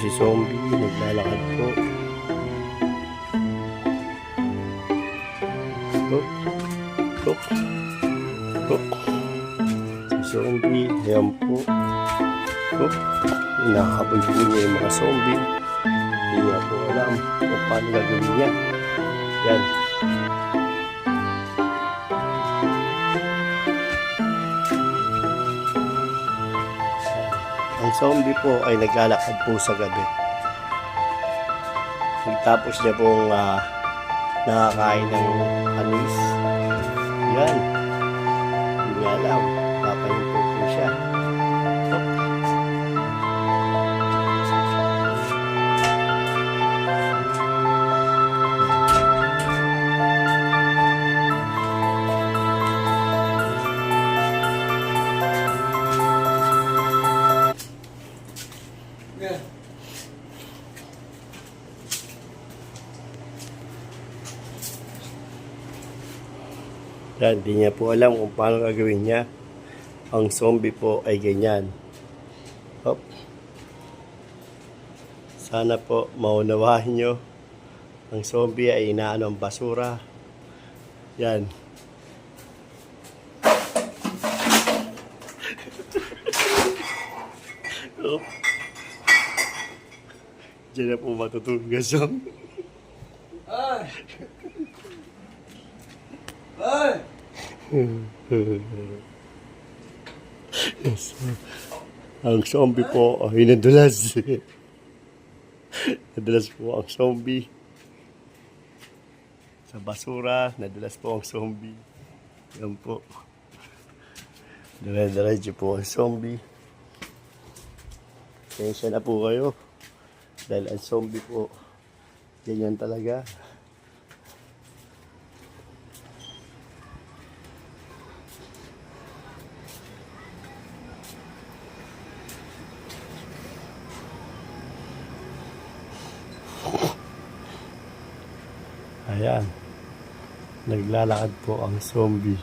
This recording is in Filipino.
si zombie, naglalakad po. Look, look, look. Si zombie, ayan po. Look, inahabol po niya yung mga zombie. Hindi niya po alam kung paano gagawin niya. Yan. Ang zombie po ay naglalakad po sa gabi. Tapos niya pong nakakain ng anis. Yan. Hindi niya alam. Papahinto po siya. Yan, hindi niya po alam kung paano gagawin niya. Ang zombie po ay ganyan. Hop. Sana po maunawahin nyo. Ang zombie ay inaano ang basura. Yan. Hop. Diyan na po matutulog ang zombie. Ay! Ay! Ang zombie po ay nadulas. Nadulas po ang zombie. Sa basura, nadulas po ang zombie. Yan po. Dire-diretso po ang zombie. Kaya na po kayo. Dahil ang zombie po, ganyan talaga. Ayan. Naglalakad po ang zombie.